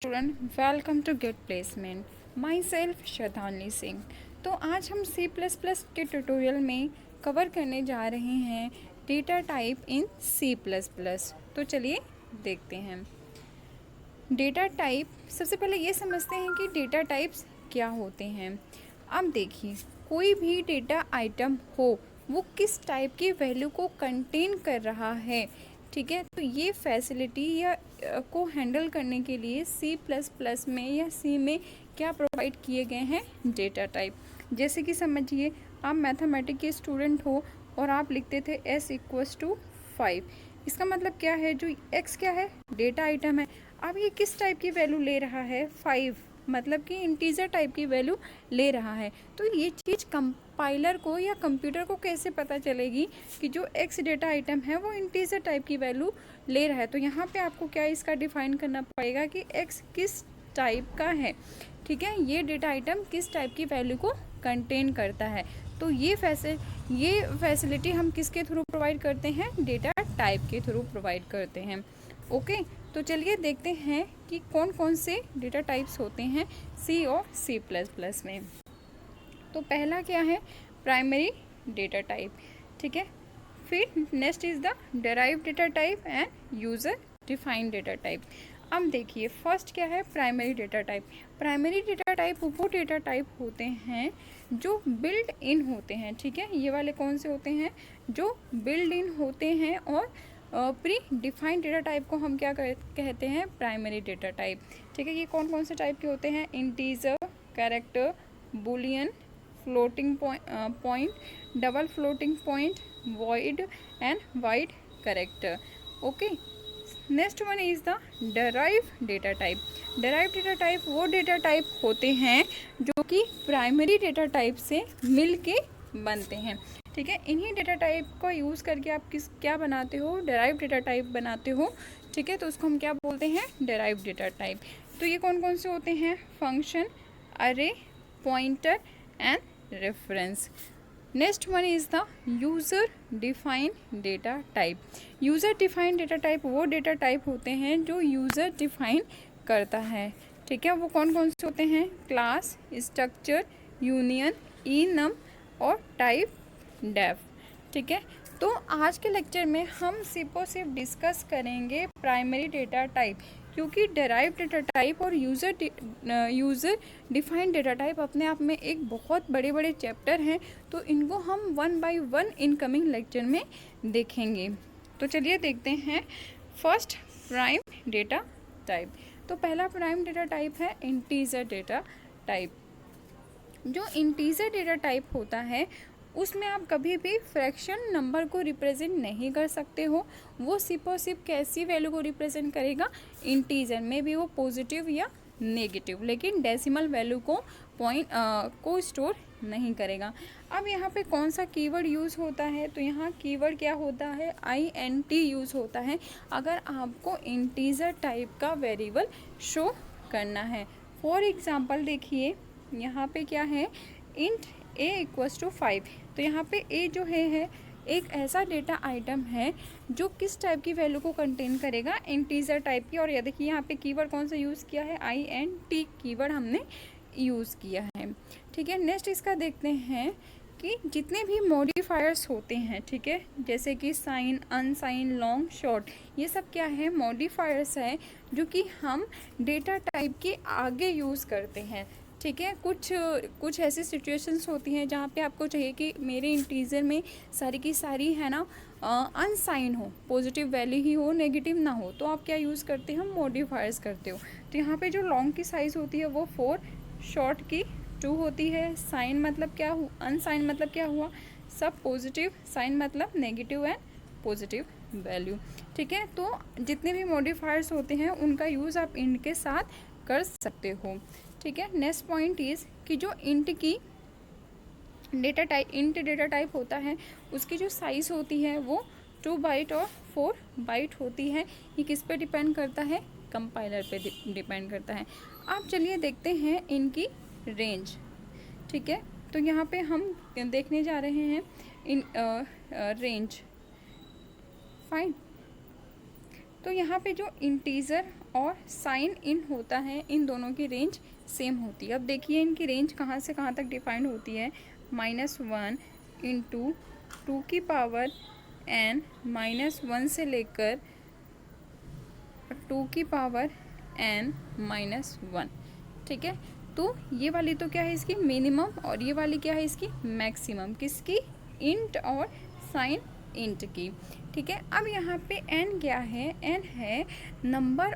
Student, welcome to get placement. Myself Shraddhanjali Singh. तो आज हम C++ के ट्यूटोरियल में कवर करने जा रहे हैं डेटा टाइप इन C++। तो चलिए देखते हैं डेटा टाइप। सबसे पहले ये समझते हैं कि डेटा टाइप्स क्या होते हैं। अब देखिए, कोई भी डेटा आइटम हो वो किस टाइप की वैल्यू को कंटेन कर रहा है, ठीक है। तो ये फैसिलिटी या को हैंडल करने के लिए C++ में या C में क्या प्रोवाइड किए गए हैं, डेटा टाइप। जैसे कि समझिए, आप मैथमेटिक्स के स्टूडेंट हो और आप लिखते थे S=5। इसका मतलब क्या है, जो x क्या है, डेटा आइटम है। अब ये किस टाइप की वैल्यू ले रहा है, 5, मतलब कि इंटीजर टाइप की वैल्यू ले रहा है। तो ये चीज़ कंपाइलर को या कंप्यूटर को कैसे पता चलेगी कि जो x डेटा आइटम है वो इंटीजर टाइप की वैल्यू ले रहा है। तो यहाँ पे आपको क्या इसका डिफाइन करना पड़ेगा कि x किस टाइप का है, ठीक है। ये डेटा आइटम किस टाइप की वैल्यू को कंटेन करता है। तो ये फैसिलिटी हम किसके थ्रू प्रोवाइड करते हैं, डेटा टाइप के थ्रू प्रोवाइड करते हैं। ओके, तो चलिए देखते हैं कि कौन कौन से डेटा टाइप्स होते हैं C और C++ में। तो पहला क्या है, प्राइमरी डेटा टाइप, ठीक है। फिर next is the derived data type and user defined data type. अब देखिए, फर्स्ट क्या है, primary data type. Primary data type वो डेटा टाइप होते हैं जो बिल्ड इन होते हैं, ठीक है। ये वाले कौन से होते हैं, जो बिल्ड इन होते हैं। और प्री डिफाइंड डेटा टाइप को हम क्या कहते हैं, प्राइमरी डेटा टाइप, ठीक है। ये कौन कौन से टाइप के होते हैं, integer, character, Boolean, floating point, double floating point, void and wide character. Okay, next one is the derive data type. Derive data type वो डेटा टाइप होते हैं जो कि प्राइमरी डेटा टाइप से मिल के बनते हैं, ठीक है। इन्हीं डेटा टाइप को यूज़ करके आप क्या बनाते हो, डेराइव डेटा टाइप बनाते हो, ठीक है। तो उसको हम क्या बोलते हैं, डेराइव डेटा टाइप। तो ये कौन कौन से होते हैं, फंक्शन, अरे, pointer and reference. Next one is the user define data type. User define data type वो डेटा टाइप होते हैं जो यूज़र डिफाइन करता है, ठीक है। वो कौन कौन से होते हैं, क्लास, स्ट्रक्चर, यूनियन, इनम और टाइप डेफ, ठीक है। तो आज के लेक्चर में हम सिर्फ डिस्कस करेंगे प्राइमरी डेटा टाइप, क्योंकि डेराइव डेटा टाइप और यूज़र डिफाइंड डेटा टाइप अपने आप में एक बहुत बड़े बड़े चैप्टर हैं। तो इनको हम 1 बाय 1 इनकमिंग लेक्चर में देखेंगे। तो चलिए देखते हैं फर्स्ट प्राइम डेटा टाइप। तो पहला प्राइम डेटा टाइप है इंटीजर डेटा टाइप। जो इंटीजर डेटा टाइप होता है उसमें आप कभी भी फ्रैक्शन नंबर को रिप्रेजेंट नहीं कर सकते हो। वो सिर्फ और सिर्फ कैसी वैल्यू को रिप्रेजेंट करेगा, इंटीजर में भी वो पॉजिटिव या नेगेटिव, लेकिन डेसिमल वैल्यू को स्टोर नहीं करेगा। अब यहाँ पे कौन सा कीवर्ड यूज़ होता है, तो यहाँ कीवर्ड क्या होता है, INT यूज़ होता है अगर आपको इंटीजर टाइप का वेरिएबल शो करना है। फॉर एग्जाम्पल देखिए, यहाँ पे क्या है, इंट a=5। तो यहाँ पे a जो है एक ऐसा डेटा आइटम है जो किस टाइप की वैल्यू को कंटेन करेगा, इंटीजर टाइप की। और ये देखिए, यहाँ पे कीवर्ड कौन सा यूज़ किया है, INT कीवर्ड हमने यूज़ किया है, ठीक है। नेक्स्ट इसका देखते हैं कि जितने भी मॉडिफायर्स होते हैं, ठीक है, जैसे कि साइन, अनसाइन, लॉन्ग, शॉर्ट, ये सब क्या है, मॉडिफायर्स है जो कि हम डेटा टाइप के आगे यूज़ करते हैं, ठीक है। कुछ ऐसी सिचुएशंस होती हैं जहाँ पे आपको चाहिए कि मेरे इंटीजर में सारी की सारी है ना अनसाइन हो, पॉजिटिव वैल्यू ही हो, नेगेटिव ना हो, तो आप क्या यूज़ करते हो, मॉडिफायर्स करते हो। तो यहाँ पे जो लॉन्ग की साइज़ होती है वो 4, शॉर्ट की 2 होती है। साइन मतलब क्या हुआ, अनसाइन मतलब क्या हुआ, सब पॉजिटिव, साइन मतलब नेगेटिव एंड पॉजिटिव वैल्यू, ठीक है। तो जितने भी मॉडिफायर्स होते हैं उनका यूज़ आप इंट के साथ कर सकते हो, ठीक है। नेक्स्ट पॉइंट इज़ कि जो इंट डेटा टाइप होता है उसकी जो साइज़ होती है वो 2 बाइट और 4 बाइट होती है। ये किस पे डिपेंड करता है, कंपाइलर पे डिपेंड करता है। अब चलिए देखते हैं इनकी रेंज, ठीक है। तो यहाँ पे हम देखने जा रहे हैं इन रेंज, फाइन। तो यहाँ पे जो इंटीजर और साइन इन होता है, इन दोनों की रेंज सेम होती है। अब देखिए इनकी रेंज कहाँ से कहाँ तक डिफाइंड होती है, -1 इंटू 2 की पावर n -1 से लेकर 2 की पावर n -1। ठीक है, तो ये वाली तो क्या है इसकी मिनिमम और ये वाली क्या है इसकी मैक्सिमम, किसकी, इंट और साइन इंट की। ठीक है, अब यहाँ पे n क्या है, n है नंबर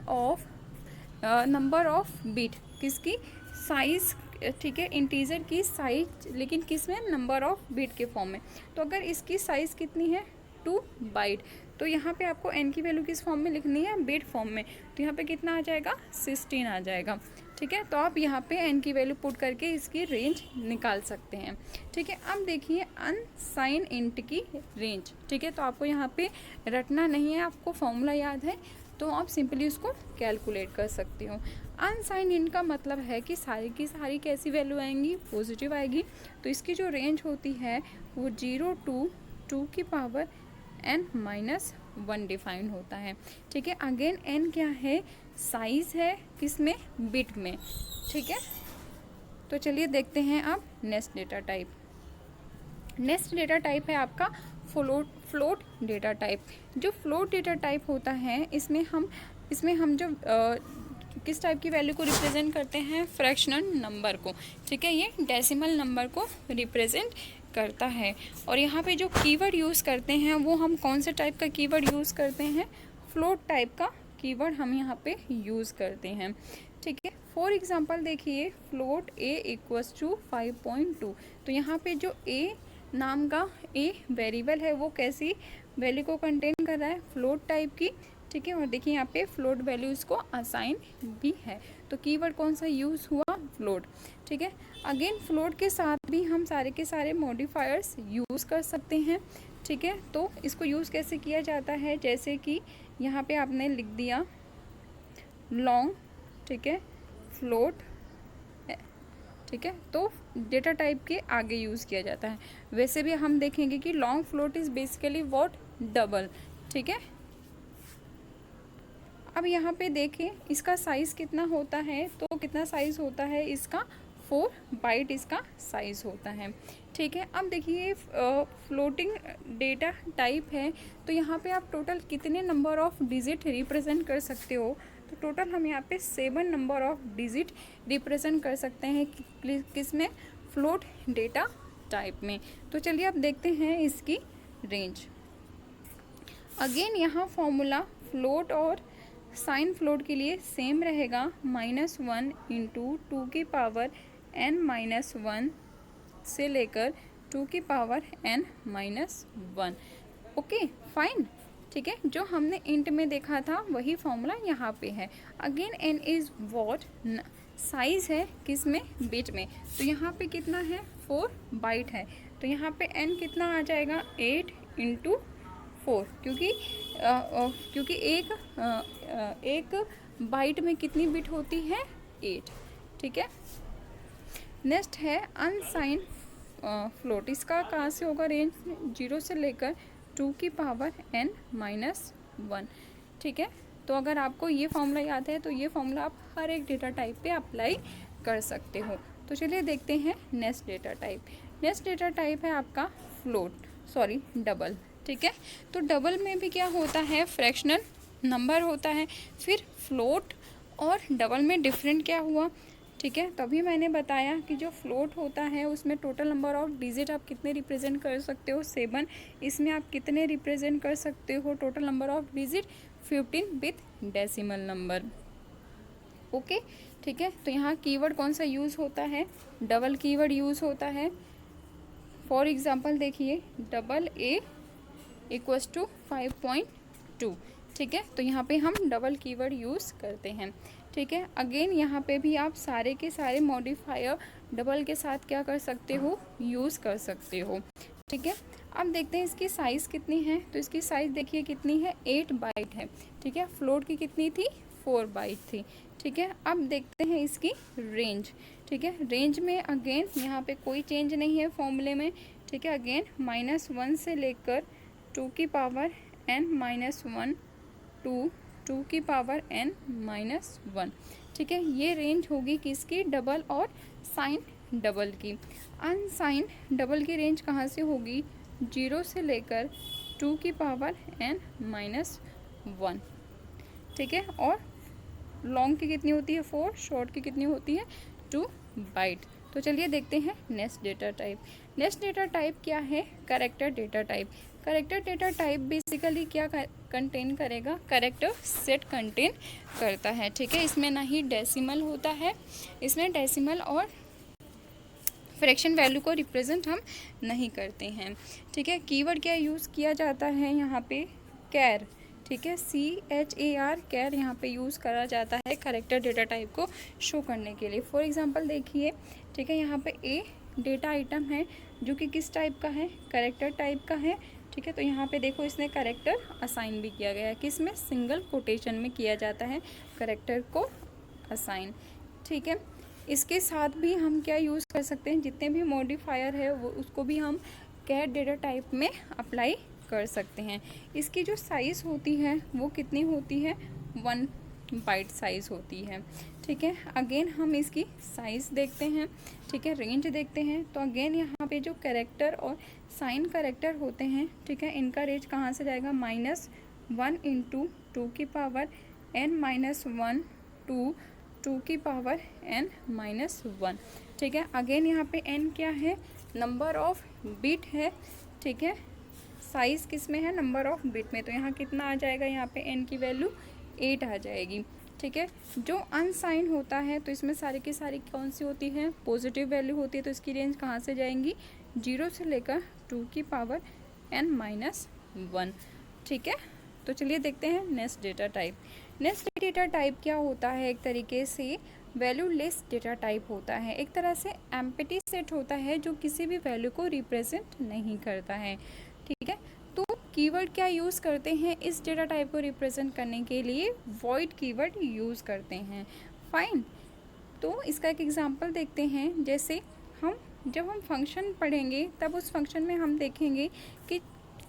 ऑफ बिट, किसकी, साइज। ठीक है, इंटीजर की साइज, लेकिन किस में, नंबर ऑफ बिट के फॉर्म में। तो अगर इसकी साइज कितनी है 2 बाइट, तो यहाँ पे आपको n की वैल्यू किस फॉर्म में लिखनी है, बिट फॉर्म में। तो यहाँ पे कितना आ जाएगा, 16 आ जाएगा। ठीक है, तो आप यहाँ पे n की वैल्यू पुट करके इसकी रेंज निकाल सकते हैं। ठीक है, अब देखिए अनसाइन इंट की रेंज। ठीक है, तो आपको यहाँ पे रटना नहीं है, आपको फॉर्मूला याद है तो आप सिंपली उसको कैलकुलेट कर सकते हो। अनसाइन इंट का मतलब है कि सारी की सारी कैसी वैल्यू आएंगी, पॉजिटिव आएगी। तो इसकी जो रेंज होती है वो 0 to 2 की पावर n -1 डिफाइन होता है। ठीक है, अगेन n क्या है, साइज है, किसमें, बिट में। ठीक है, तो चलिए देखते हैं अब next data type. Next data type है आपका फ्लोट डेटा टाइप। जो फ्लोट डेटा टाइप होता है इसमें हम जो किस टाइप की वैल्यू को रिप्रेजेंट करते हैं, फ्रैक्शनल नंबर को। ठीक है, ये डेसिमल नंबर को रिप्रेजेंट करता है। और यहाँ पे जो कीवर्ड यूज़ करते हैं वो हम कौन से टाइप का कीवर्ड यूज़ करते हैं, फ्लोट टाइप का कीवर्ड हम यहाँ पे यूज़ करते हैं। ठीक है, फॉर एग्जांपल देखिए फ्लोट a = 5.2। तो यहाँ पे जो a नाम का a वेरिएबल है वो कैसी वैल्यू को कंटेन कर रहा है, फ्लोट टाइप की। ठीक है, और देखिए यहाँ पे फ्लोट वैल्यू इसको असाइन भी है। तो कीवर्ड कौन सा यूज़ हुआ, फ्लोट। ठीक है, अगेन फ्लोट के साथ भी हम सारे के सारे मॉडिफायर्स यूज़ कर सकते हैं। ठीक है, तो इसको यूज़ कैसे किया जाता है, जैसे कि यहाँ पे आपने लिख दिया लॉन्ग, ठीक है, फ्लोट। ठीक है, तो डेटा टाइप के आगे यूज़ किया जाता है। वैसे भी हम देखेंगे कि long float is basically what, double. ठीक है, अब यहाँ पे देखें इसका साइज़ कितना होता है, तो कितना साइज़ होता है इसका, 4 बाइट इसका साइज़ होता है। ठीक है, अब देखिए फ्लोटिंग डेटा टाइप है, तो यहाँ पे आप टोटल कितने नंबर ऑफ डिजिट रिप्रेजेंट कर सकते हो, तो टोटल हम यहाँ पे 7 नंबर ऑफ डिजिट रिप्रेजेंट कर सकते हैं किस में, फ्लोट डेटा टाइप में। तो चलिए अब देखते हैं इसकी रेंज। अगेन यहाँ फॉर्मूला फ्लोट और साइन फ्लोट के लिए सेम रहेगा, -1 इंटू 2 की पावर n -1 से लेकर 2 की पावर n -1। Okay fine. ठीक है, जो हमने इंट में देखा था वही फॉर्मूला यहाँ पे है। Again n is what, size है किस में, बिट में। तो यहाँ पे कितना है, 4 बाइट है। तो यहाँ पे n कितना आ जाएगा, 8 इंटू 4, क्योंकि एक बाइट में कितनी बिट होती है, 8। ठीक है, नेक्स्ट है अनसाइन फ्लोट। इसका कहाँ से होगा रेंज, 0 से लेकर 2 की पावर n -1। ठीक है, तो अगर आपको ये फॉर्मूला याद है तो ये फॉर्मूला आप हर एक डेटा टाइप पे अप्लाई कर सकते हो। तो चलिए देखते हैं next data type. Next data type है आपका डबल। ठीक है, तो डबल में भी क्या होता है, फ्रैक्शनल नंबर होता है। फिर फ्लोट और डबल में डिफरेंट क्या हुआ, ठीक है, तभी मैंने बताया कि जो फ्लोट होता है उसमें टोटल नंबर ऑफ डिजिट आप कितने रिप्रेजेंट कर सकते हो, 7। इसमें आप कितने रिप्रेजेंट कर सकते हो, total number of digit 15 with decimal number. Okay, ठीक है, तो यहाँ कीवर्ड कौन सा यूज़ होता है, डबल कीवर्ड यूज़ होता है। फॉर एग्जांपल देखिए डबल a = 5.2। ठीक है, तो यहाँ पे हम डबल कीवर्ड यूज़ करते हैं। ठीक है, अगेन यहाँ पे भी आप सारे के सारे मॉडिफायर डबल के साथ क्या कर सकते हो, यूज़ कर सकते हो। ठीक है, अब देखते हैं इसकी साइज़ कितनी है। तो इसकी साइज़ देखिए कितनी है, 8 बाइट है। ठीक है, फ्लोट की कितनी थी, 4 बाइट थी। ठीक है, अब देखते हैं इसकी रेंज। ठीक है, रेंज में अगेन यहाँ पे कोई चेंज नहीं है फॉर्मूले में। ठीक है, अगेन -1 से लेकर 2 की पावर n -1 टू 2 की पावर n-1। ठीक है, ये रेंज होगी किसकी, डबल और साइन डबल की। अनसाइन डबल की रेंज कहाँ से होगी, 0 से लेकर 2 की पावर n-1। ठीक है, और लॉन्ग की कितनी होती है 4, शॉर्ट की कितनी होती है 2 बाइट। तो चलिए देखते हैं next data type. Next data type क्या है, character data type. Character data type basically क्या कंटेन करेगा, कैरेक्टर सेट कंटेन करता है। ठीक है, इसमें ना ही डेसिमल होता है, इसमें डेसिमल और फ्रैक्शन वैल्यू को रिप्रेजेंट हम नहीं करते हैं। ठीक है, कीवर्ड क्या यूज़ किया जाता है यहाँ पे, कैर। ठीक है, CHAR कैर यहाँ पे यूज़ करा जाता है कैरेक्टर डेटा टाइप को शो करने के लिए। फॉर एग्जांपल देखिए, ठीक है, यहाँ पे ए डेटा आइटम है जो कि किस टाइप का है, कैरेक्टर टाइप का है। ठीक है, तो यहाँ पे देखो इसने कैरेक्टर असाइन भी किया गया है, किसमें, सिंगल कोटेशन में किया जाता है कैरेक्टर को असाइन। ठीक है, इसके साथ भी हम क्या यूज़ कर सकते हैं, जितने भी मॉडिफायर है वो उसको भी हम कैर डेटा टाइप में अप्लाई कर सकते हैं। इसकी जो साइज़ होती है वो कितनी होती है, 1 बाइट साइज़ होती है। ठीक है, अगेन हम इसकी साइज़ देखते हैं। ठीक है, रेंज देखते हैं। तो अगेन यहाँ पे जो कैरेक्टर और साइन कैरेक्टर होते हैं, ठीक है, इनका रेंज कहाँ से जाएगा, -1 इंटू 2 की पावर n-1 टू 2 की पावर n-1। ठीक है, अगेन यहाँ पे n क्या है, नंबर ऑफ बिट है। ठीक है, साइज़ किस में है, नंबर ऑफ बिट में। तो यहाँ कितना आ जाएगा, यहाँ पे n की वैल्यू 8 आ जाएगी। ठीक है, जो अनसाइन होता है तो इसमें सारी की सारी कौन सी होती है, पॉजिटिव वैल्यू होती है। तो इसकी रेंज कहाँ से जाएंगी, 0 से लेकर 2 की पावर n-1। ठीक है, तो चलिए देखते हैं next data type. Next data type क्या होता है, एक तरीके से वैल्यूलेस डेटा टाइप होता है। एक तरह से एम्प्टी सेट होता है जो किसी भी वैल्यू को रिप्रेजेंट नहीं करता है। ठीक है, तो कीवर्ड क्या यूज़ करते हैं इस डेटा टाइप को रिप्रेजेंट करने के लिए, वॉइड कीवर्ड यूज़ करते हैं। फाइन, तो इसका एक एग्जांपल देखते हैं। जैसे जब हम फंक्शन पढ़ेंगे तब उस फंक्शन में हम देखेंगे कि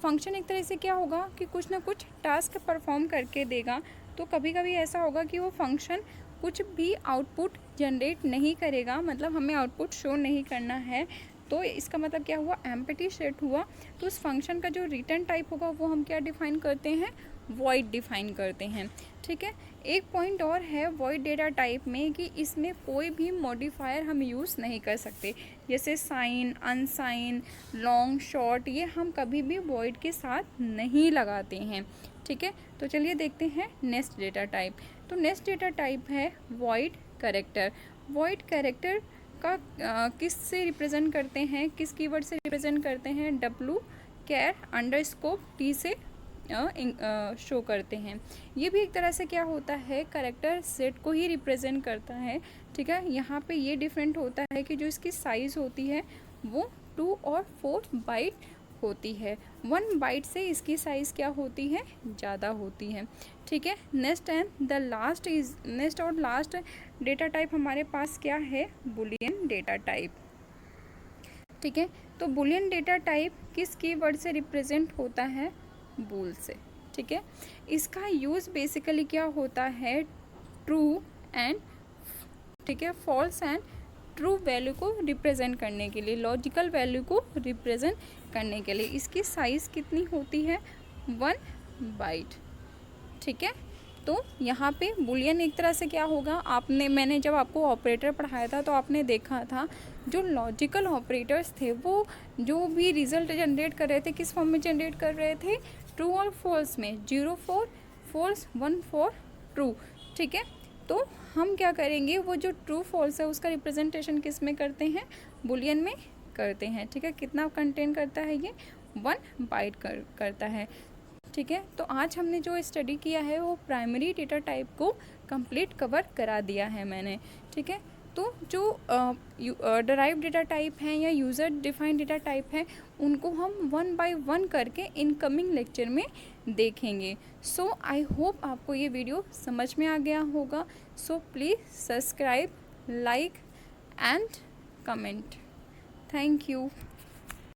फंक्शन एक तरह से क्या होगा कि कुछ ना कुछ टास्क परफॉर्म करके देगा। तो कभी कभी ऐसा होगा कि वो फंक्शन कुछ भी आउटपुट जनरेट नहीं करेगा, मतलब हमें आउटपुट शो नहीं करना है। तो इसका मतलब क्या हुआ, एम्प्टी सेट हुआ। तो उस फंक्शन का जो रिटर्न टाइप होगा वो हम क्या डिफाइन करते हैं, वॉइड डिफाइन करते हैं। ठीक है, एक पॉइंट और है वॉइड डेटा टाइप में कि इसमें कोई भी मॉडिफायर हम यूज़ नहीं कर सकते। जैसे साइन, अनसाइन, लॉन्ग, शॉर्ट, ये हम कभी भी वॉइड के साथ नहीं लगाते हैं। ठीक है, तो चलिए देखते हैं नेक्स्ट डेटा टाइप। तो नेक्स्ट डेटा टाइप है वॉइड कैरेक्टर। वॉइड कैरेक्टर का किस से रिप्रेजेंट करते हैं, किस कीवर्ड से रिप्रेजेंट करते हैं, W कैर अंडरस्कोर T से शो करते हैं। ये भी एक तरह से क्या होता है, कैरेक्टर सेट को ही रिप्रेजेंट करता है। ठीक है, यहाँ पे ये डिफरेंट होता है कि जो इसकी साइज़ होती है वो 2 और 4 बाइट होती है। 1 बाइट से इसकी साइज़ क्या होती है, ज़्यादा होती है। ठीक है, next and the last is next और लास्ट डेटा टाइप हमारे पास क्या है, बुलियन डेटा टाइप। ठीक है, तो बुलियन डेटा टाइप किस कीवर्ड से रिप्रेजेंट होता है, बूल से। ठीक है, इसका यूज़ बेसिकली क्या होता है, ट्रू एंड, ठीक है, फॉल्स एंड ट्रू वैल्यू को रिप्रेजेंट करने के लिए, लॉजिकल वैल्यू को रिप्रेजेंट करने के लिए। इसकी साइज़ कितनी होती है, 1 बाइट। ठीक है, तो यहाँ पे बुलियन एक तरह से क्या होगा, मैंने जब आपको ऑपरेटर पढ़ाया था तो आपने देखा था जो लॉजिकल ऑपरेटर्स थे वो जो भी रिजल्ट जनरेट कर रहे थे किस फॉर्म में जनरेट कर रहे थे, ट्रू और फॉल्स में, 0 फॉर फॉल्स, 1 फॉर ट्रू। ठीक है, तो हम क्या करेंगे, वो जो ट्रू फॉल्स है उसका रिप्रेजेंटेशन किस में करते हैं, बुलियन में करते हैं। ठीक है, कितना कंटेन करता है ये, 1 बाइट करता है। ठीक है, तो आज हमने जो स्टडी किया है वो प्राइमरी डेटा टाइप को कंप्लीट कवर करा दिया है मैंने। ठीक है, तो जो डराइव डेटा टाइप हैं या यूज़र डिफाइंड डेटा टाइप है उनको हम 1 बाय 1 करके इनकमिंग लेक्चर में देखेंगे। सो आई होप आपको ये वीडियो समझ में आ गया होगा। So please subscribe, like and comment. Thank you.